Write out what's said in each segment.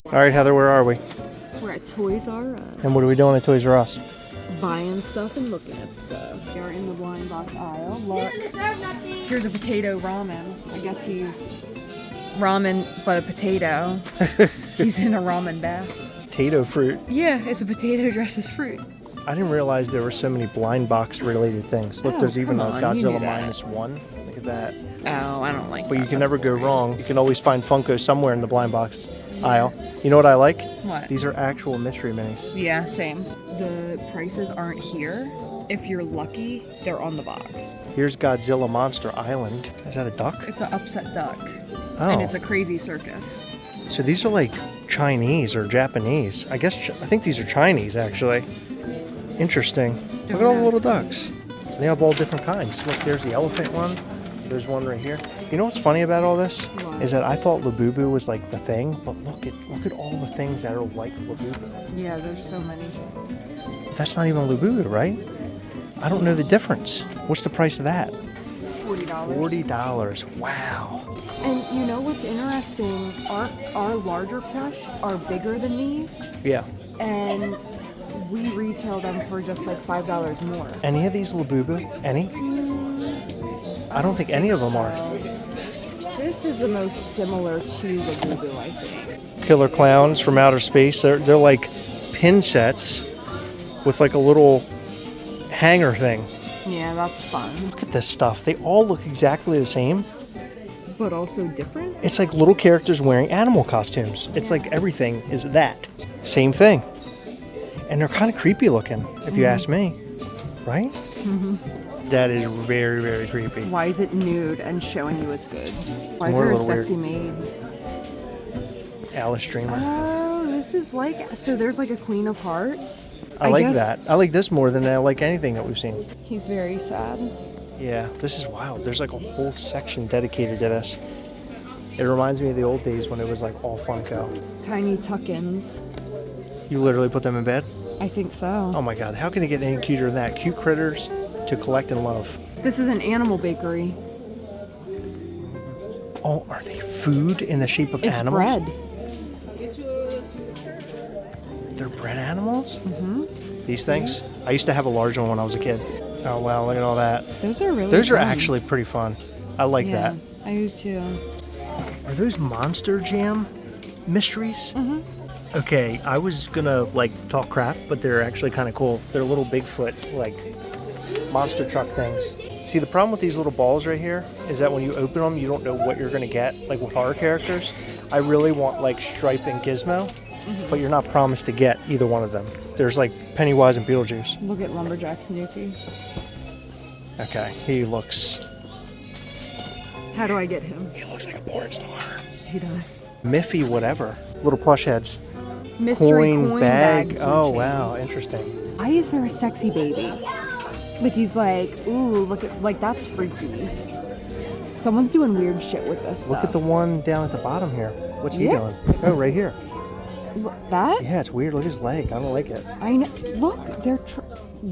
All right, Heather, where are we? We're at Toys R Us. And what are we doing at Toys R Us? Buying stuff and looking at stuff. We're in the blind box aisle. Look. Here's a potato ramen. I guess he's ramen, but a potato. He's in a ramen bath. Potato fruit. Yeah, it's a potato dressed as fruit. I didn't realize there were so many blind box related things. Look, there's even a Godzilla -1. Look at that. Oh, I don't like that. But you can never go wrong. You can always find Funko somewhere in the blind box aisle. You know what I like? What? These are actual mystery minis. Yeah, same. The prices aren't here. If you're lucky, they're on the box. Here's Godzilla Monster Island. Is that a duck? It's an upset duck. Oh. And it's a crazy circus. So these are like Chinese or Japanese. I think these are Chinese, actually. Interesting. Look at all the little ducks. They have all different kinds. Look, there's the elephant one. There's one right here. You know what's funny about all this? What? Is that I thought Labubu was like the thing, but look at all the things that are like Labubu. Yeah, there's so many things. That's not even Labubu, right? I don't know the difference. What's the price of that? $40. $40. Wow. And you know what's interesting? Our larger plush are bigger than these, Yeah. and we retail them for just like $5 more. Any of these Labubu? Any? I don't think any of them are. This is the most similar to the Labubu, I think. Killer clowns from outer space. They're like pin sets with like a little hanger thing. Yeah, that's fun. Look at this stuff. They all look exactly the same. But also different? It's like little characters wearing animal costumes. It's like everything is that. Same thing. And they're kind of creepy looking, if you ask me. Right? Mm-hmm. That is very, very creepy. Why is it nude and showing you its goods? Why is More there a a little sexy maid? Alice Dreamer. Oh, this is like... So there's like a Queen of Hearts? I like that. I like this more than I like anything that we've seen. He's very sad. Yeah, this is wild. There's like a whole section dedicated to this. It reminds me of the old days when it was like all Funko. Tiny tuck-ins. You literally put them in bed? I think so. Oh my god, how can it get any cuter than that? Cute critters to collect and love. This is an animal bakery. Oh, are they food in the shape of animals? It's bread. They're bread animals? Mm-hmm. These things? Yes. I used to have a large one when I was a kid. Oh wow, look at all that. Those are really Those fun. are actually pretty fun. I like that. I do too. Are those Monster Jam mysteries? Mm-hmm. Okay, I was gonna like talk crap, but they're actually kind of cool. They're little Bigfoot like monster truck things. See, the problem with these little balls right here is that when you open them, you don't know what you're gonna get. Like with horror characters, I really want like Stripe and Gizmo, but you're not promised to get either one of them. There's like Pennywise and Beetlejuice. Look at Lumberjack Snoopy. Okay, he looks... How do I get him? He looks like a porn star. He does. Miffy whatever. Little plush heads. Mystery coin bag. Oh, keychain. wow, interesting. Why is there a sexy baby? Like he's like, ooh, look at, like that's freaky. Someone's doing weird shit with this stuff. Look at the one down at the bottom here. What's he Yeah. doing? Oh, right here. That? Yeah, it's weird. Look at his leg. I don't like it. I know. Look, they're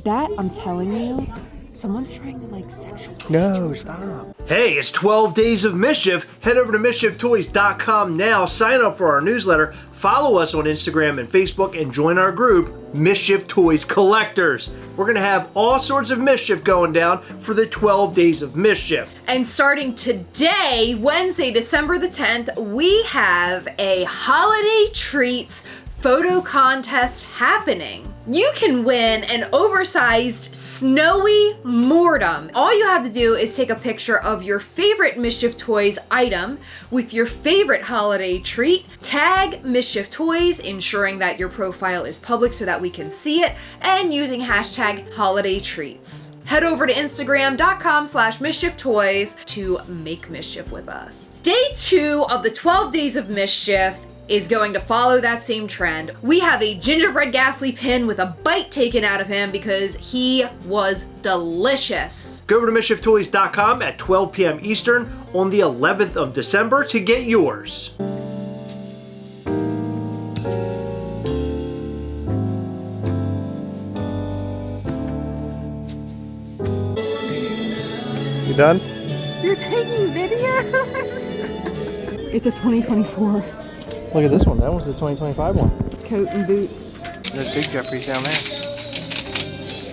that. I'm telling you, someone's trying to like sexual. No, stop. Hey, it's 12 Days of Mischief. Head over to MischiefToys.com now. Sign up for our newsletter. Follow us on Instagram and Facebook and join our group, Mischief Toys Collectors. We're going to have all sorts of mischief going down for the 12 Days of Mischief. And starting today, Wednesday, December the 10th, we have a holiday treats photo contest happening. You can win an oversized snowy mortem. All you have to do is take a picture of your favorite Mischief Toys item with your favorite holiday treat, tag Mischief Toys, ensuring that your profile is public so that we can see it, and using hashtag holiday treats. Head over to Instagram.com/MischiefToys to make mischief with us. Day 2 of the 12 Days of Mischief is going to follow that same trend. We have a gingerbread Ghastly pin with a bite taken out of him because he was delicious. Go over to MischiefToys.com at 12 p.m. Eastern on the 11th of December to get yours. You done? You're taking video? Yes! It's a 2024 Look at this one. That was the 2025 one. coat and boots. There's big Geoffreys down there.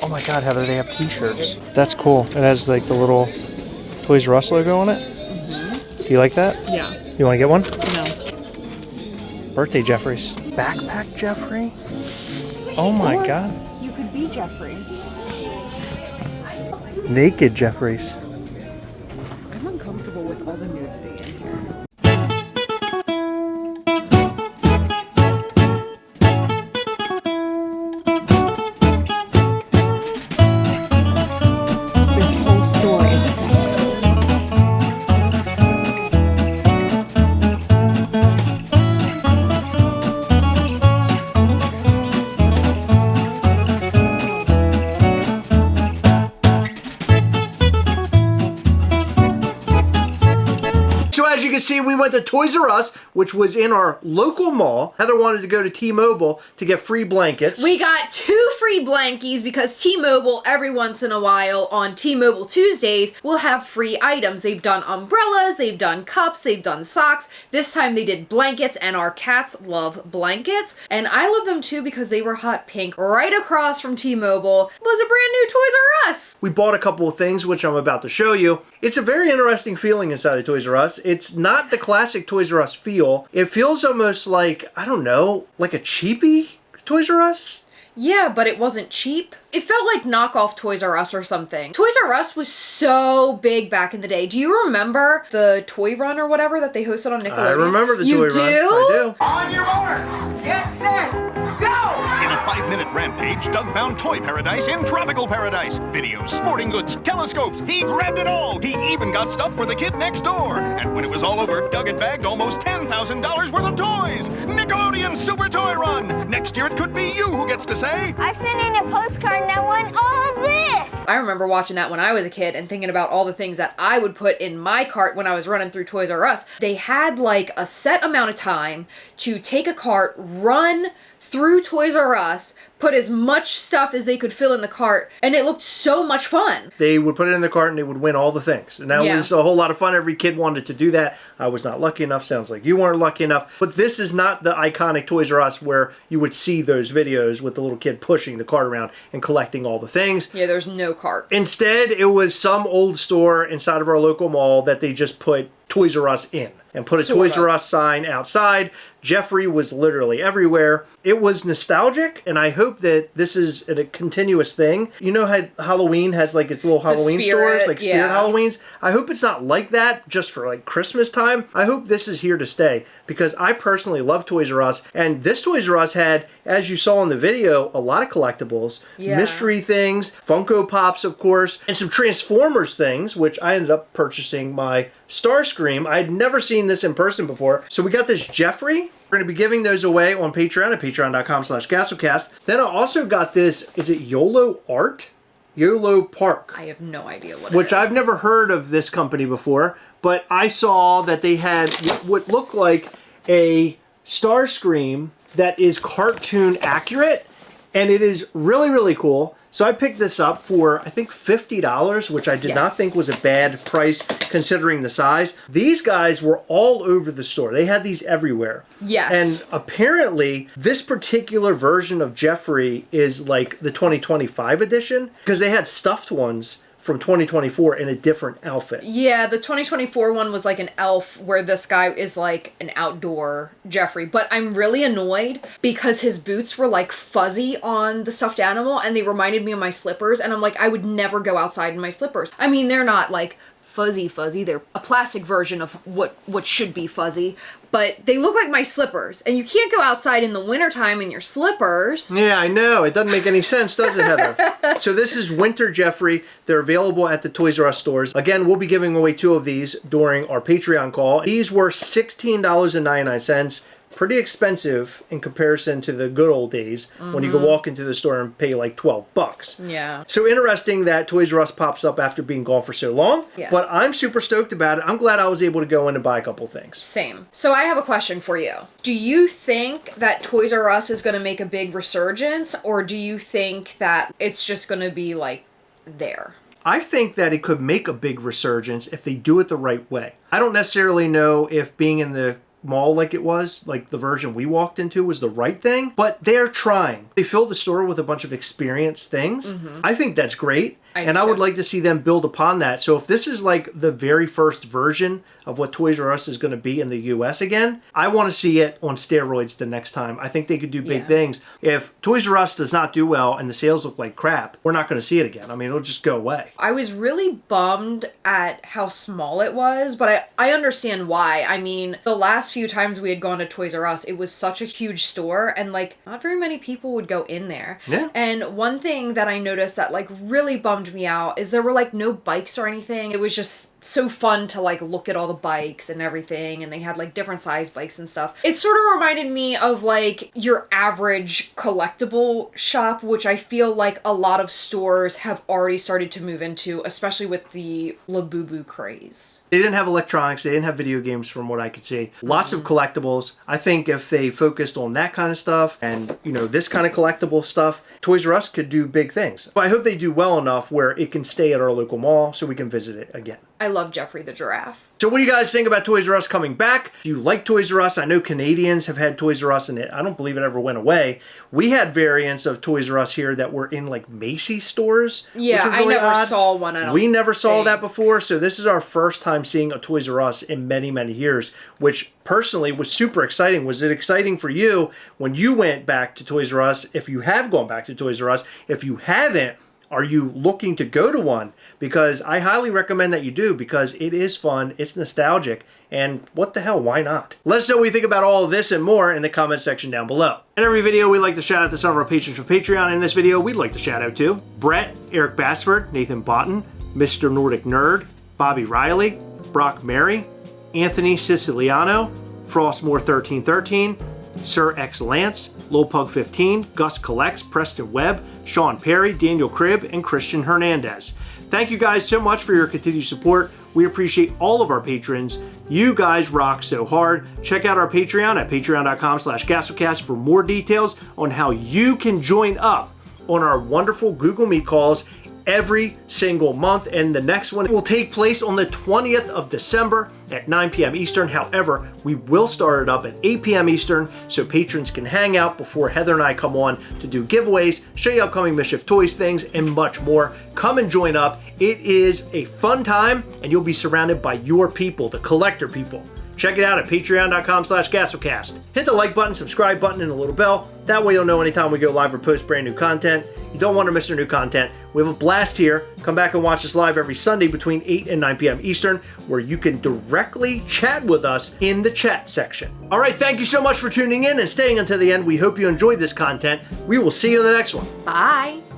Oh my God, Heather, they have t-shirts. That's cool. It has like the little Toys R Us logo on it. Do you like that? Yeah. You want to get one? No. Birthday Geoffreys. Backpack Geoffrey? Oh my Or God. You could be Geoffrey. Naked Geoffreys. I'm uncomfortable with all the nudity in here. This whole store is sex. So as you can see, we went to Toys R Us, which was in our local mall. Heather wanted to go to T-Mobile to get free blankets. We got 2 free blankies because T-Mobile every once in a while on T-Mobile Tuesdays will have free items. They've done umbrellas, they've done cups, they've done socks. This time they did blankets, and our cats love blankets. And I love them too because they were hot pink. Right across from T-Mobile was a brand new Toys R Us. We bought a couple of things, which I'm about to show you. It's a very interesting feeling inside of Toys R Us. It's not the classic Toys R Us feel. It feels almost like, I don't know, like a cheapy Toys R Us? Yeah, but it wasn't cheap. It felt like knockoff Toys R Us or something. Toys R Us was so big back in the day. Do you remember the Toy Run or whatever that they hosted on Nickelodeon? I remember the Toy Run. I do. On your mark, get set, go! In a 5-minute rampage, Doug found toy paradise in tropical paradise. Videos, sporting goods, telescopes. He grabbed it all. He even got stuff for the kid next door. And when it was all over, Doug had bagged almost $10,000 worth of toys. Nickelodeon Super Toy Run. Next year it could be you who gets to say, I sent in a postcard and I won all this. I remember watching that when I was a kid and thinking about all the things that I would put in my cart when I was running through Toys R Us. They had like a set amount of time to take a cart, run through Toys R Us, put as much stuff as they could fill in the cart, and it looked so much fun. They would put it in the cart and they would win all the things. And that was a whole lot of fun. Every kid wanted to do that. I was not lucky enough. Sounds like you weren't lucky enough. But this is not the iconic Toys R Us where you would see those videos with the little kid pushing the cart around and collecting all the things. Yeah, there's no carts. Instead, it was some old store inside of our local mall that they just put Toys R Us in and put a Toys R Us sign outside. Geoffrey was literally everywhere. It was nostalgic, and I hope that this is a continuous thing. You know how Halloween has like its little Halloween stores, like Spirit Halloweens? I hope it's not like that just for like Christmas time. I hope this is here to stay because I personally love Toys R Us, and this Toys R Us had, as you saw in the video, a lot of collectibles, mystery things, Funko Pops, of course, and some Transformers things, which I ended up purchasing my Starscream. I had never seen this in person before. So we got this Geoffrey. We're going to be giving those away on Patreon at patreon.com/Gastlecast. Then I also got this, is it YOLO Art? YOLO Park. I have no idea what Which I've never heard of this company before, but I saw that they had what looked like a Starscream that is cartoon accurate, and it is really, really cool. So I picked this up for, I think, $50, which I did not think was a bad price considering the size. These guys were all over the store. They had these everywhere. Yes. And apparently, this particular version of Geoffrey is like the 2025 edition because they had stuffed ones from 2024 in a different outfit. Yeah, the 2024 one was like an elf where this guy is like an outdoor Geoffrey. But I'm really annoyed because his boots were like fuzzy on the stuffed animal and they reminded me of my slippers. And I'm like, I would never go outside in my slippers. I mean, they're not like fuzzy. They're a plastic version of what should be fuzzy. But they look like my slippers. And you can't go outside in the wintertime in your slippers. Yeah, I know. It doesn't make any sense, does it, Heather? So this is Winter Geoffrey. They're available at the Toys R Us stores. Again, we'll be giving away 2 of these during our Patreon call. These were $16.99. Pretty expensive in comparison to the good old days when you could walk into the store and pay like $12. Yeah. So interesting that Toys R Us pops up after being gone for so long. Yeah. But I'm super stoked about it. I'm glad I was able to go in and buy a couple things. Same. So I have a question for you. Do you think that Toys R Us is going to make a big resurgence, or do you think that it's just going to be like there? I think that it could make a big resurgence if they do it the right way. I don't necessarily know if being in the mall like it was, like the version we walked into, was the right thing, but they're trying. They filled the store with a bunch of experienced things. I think that's great. I would like to see them build upon that. So if this is like the very first version of what Toys R Us is going to be in the US again, I want to see it on steroids the next time. I think they could do big things. If Toys R Us does not do well and the sales look like crap, we're not going to see it again. I mean, it'll just go away. I was really bummed at how small it was, but I understand why. I mean, the last few times we had gone to Toys R Us, it was such a huge store, and like not very many people would go in there. Yeah. And one thing that I noticed that like really bummed me out is there were like no bikes or anything. It was just so fun to like look at all the bikes and everything, and they had like different size bikes and stuff. It sort of reminded me of like your average collectible shop, which I feel like a lot of stores have already started to move into, especially with the Labubu craze. They didn't have electronics, they didn't have video games from what I could see. Lots of collectibles. I think if they focused on that kind of stuff and, you know, this kind of collectible stuff, Toys R Us could do big things. But I hope they do well enough where it can stay at our local mall so we can visit it again. I love Geoffrey the Giraffe. So what do you guys think about Toys R Us coming back? Do you like Toys R Us? I know Canadians have had Toys R Us, and I don't believe it ever went away. We had variants of Toys R Us here that were in like Macy's stores. Yeah, which was really I never odd. saw one. We never saw that before, so this is our first time seeing a Toys R Us in many, many years, which personally was super exciting. Was it exciting for you when you went back to Toys R Us? If you have gone back to Toys R Us, if you haven't, are you looking to go to one? Because I highly recommend that you do, because it is fun, it's nostalgic, and what the hell, why not? Let us know what you think about all of this and more in the comment section down below. In every video, we like to shout out to some of our patrons from Patreon. In this video, we'd like to shout out to Brett, Eric Bassford, Nathan Botten, Mr. Nordic Nerd, Bobby Riley, Brock Mary, Anthony Siciliano, Frostmore1313, Sir X Lance, Lil Pug 15, Gus Collects, Preston Webb, Sean Perry, Daniel Cribb, and Christian Hernandez. Thank you guys so much for your continued support. We appreciate all of our patrons. You guys rock so hard. Check out our Patreon at patreon.com/Gastlecast for more details on how you can join up on our wonderful Google Meet calls every single month, and the next one will take place on the 20th of December at 9 p.m. Eastern. However, we will start it up at 8 p.m. Eastern so patrons can hang out before Heather and I come on to do giveaways, show you upcoming Mischief Toys things, and much more. Come and join up. It is a fun time, and you'll be surrounded by your people, the collector people. Check it out at patreon.com/Gastlecast. Hit the like button, subscribe button, and the little bell. That way you'll know anytime we go live or post brand new content. You don't want to miss our new content. We have a blast here. Come back and watch us live every Sunday between 8 and 9 p.m. Eastern, where you can directly chat with us in the chat section. All right, thank you so much for tuning in and staying until the end. We hope you enjoyed this content. We will see you in the next one. Bye.